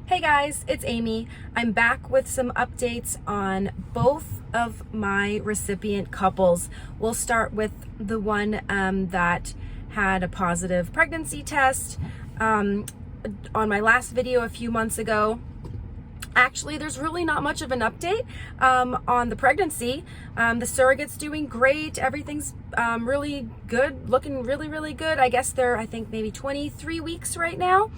Hey guys, it's Amy. I'm back with some updates on both of my recipient couples. We'll start with the one that had a positive pregnancy test on my last video a few months ago. Actually, there's really not much of an update on the pregnancy. The surrogate's doing great. Everything's really good, looking really good. I guess they're, I think, maybe 23 weeks right now.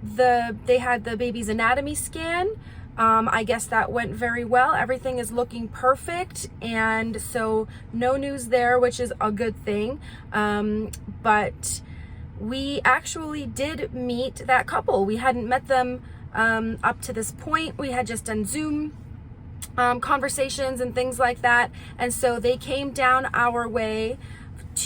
They had the baby's anatomy scan. I guess that went very well. Everything is looking perfect, and so no news there, which is a good thing. But we actually did meet that couple. We hadn't met them up to this point. We had just done Zoom conversations and things like that, and so they came down our way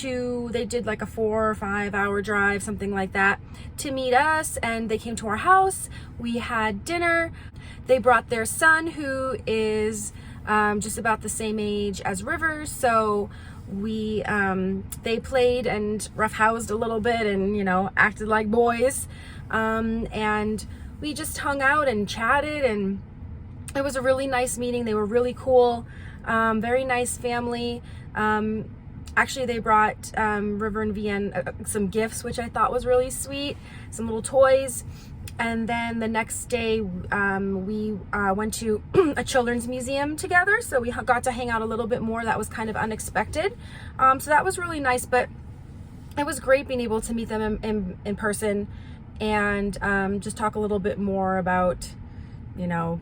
they did like a 4 or 5 hour drive, something like that, to meet us, and they came to our house. We had dinner. They brought their son, who is just about the same age as Rivers, so they played and roughhoused a little bit and, you know, acted like boys, and we just hung out and chatted, and it was a really nice meeting. They were really cool, very nice family. Actually, they brought River and Vian some gifts, which I thought was really sweet, some little toys. And then the next day, we went to a children's museum together, so we got to hang out a little bit more. That was kind of unexpected. So that was really nice, but it was great being able to meet them in person and just talk a little bit more about, you know,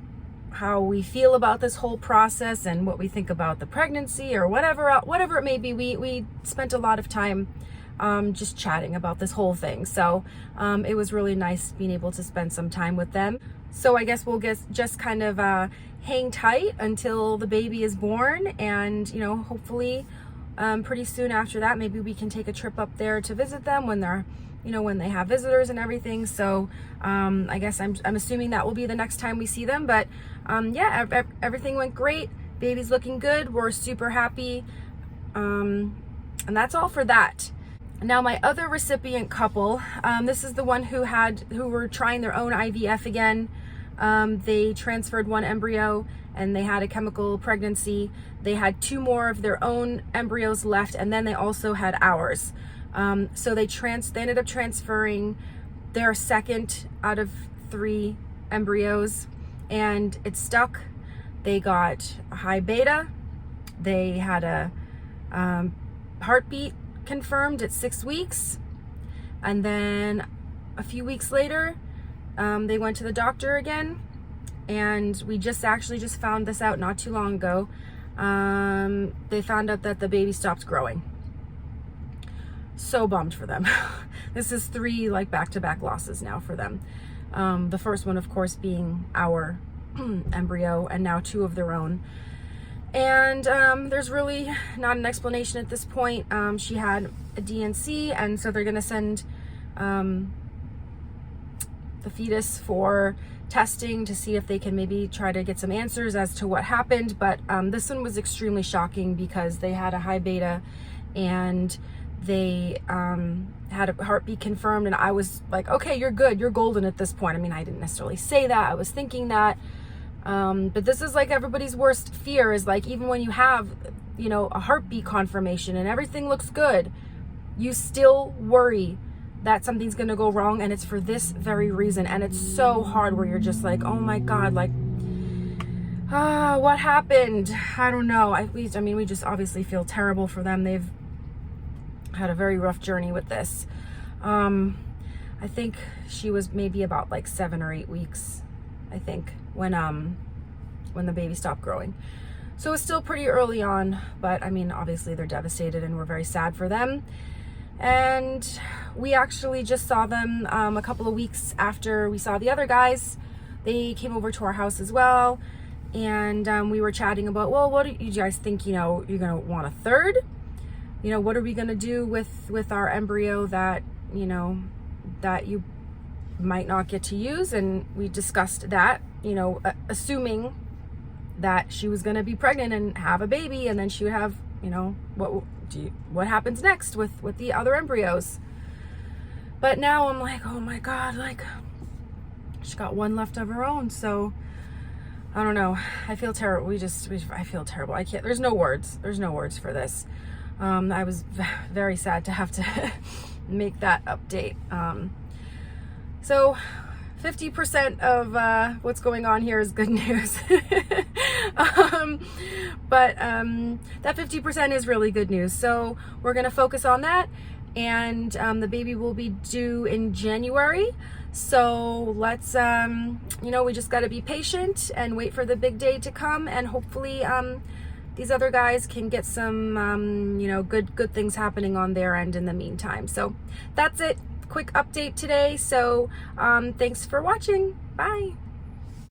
how we feel about this whole process and what we think about the pregnancy or whatever it may be. We spent a lot of time just chatting about this whole thing. So it was really nice being able to spend some time with them. So I guess we'll just kind of hang tight until the baby is born, and, you know, hopefully pretty soon after that, maybe we can take a trip up there to visit them when they're, you know, when they have visitors and everything. So I guess I'm assuming that will be the next time we see them. But yeah, everything went great. Baby's looking good. We're super happy. And that's all for that. Now, my other recipient couple, this is the one who were trying their own IVF again. They transferred one embryo and they had a chemical pregnancy. They had 2 more of their own embryos left, and then they also had ours. So they ended up transferring their second out of 3 embryos, and it stuck. They got a high beta. They had a heartbeat confirmed at 6 weeks, and then a few weeks later, they went to the doctor again, and we just found this out not too long ago. They found out that the baby stopped growing. So bummed for them. This is 3 like back-to-back losses now for them. The first one, of course, being our embryo, and now 2 of their own. And there's really not an explanation at this point. She had a DNC, and so they're gonna send the fetus for testing to see if they can maybe try to get some answers as to what happened. But this one was extremely shocking because they had a high beta, and they had a heartbeat confirmed, and I was like, okay, you're good, you're golden at this point. I mean, I didn't necessarily say that, I was thinking that, but this is like everybody's worst fear, is like, even when you have, you know, a heartbeat confirmation and everything looks good, you still worry that something's gonna go wrong, and it's for this very reason. And it's so hard where you're just like, oh my God, like, what happened? I don't know. I mean, we just obviously feel terrible for them. They've had a very rough journey with this. I think she was maybe about like 7 or 8 weeks, I think, when the baby stopped growing. So it's still pretty early on, but I mean, obviously they're devastated, and we're very sad for them. And we actually just saw them a couple of weeks after we saw the other guys. They came over to our house as well, and we were chatting about, well, what do you guys think? You know, you're gonna want a third? You know, what are we gonna do with our embryo that, you know, that you might not get to use? And we discussed that, you know, assuming that she was gonna be pregnant and have a baby, and then she would have, you know, what happens next with the other embryos. But now I'm like, oh my God, like, She's got one left of her own. So I don't know. I feel terrible. I feel terrible. I can't, there's no words. There's no words for this. I was very sad to have to make that update. So 50% of what's going on here is good news. But that 50% is really good news. So we're going to focus on that. And the baby will be due in January. So let's, you know, we just got to be patient and wait for the big day to come. And hopefully these other guys can get some, you know, good things happening on their end in the meantime. So that's it. Quick update today. So thanks for watching. Bye.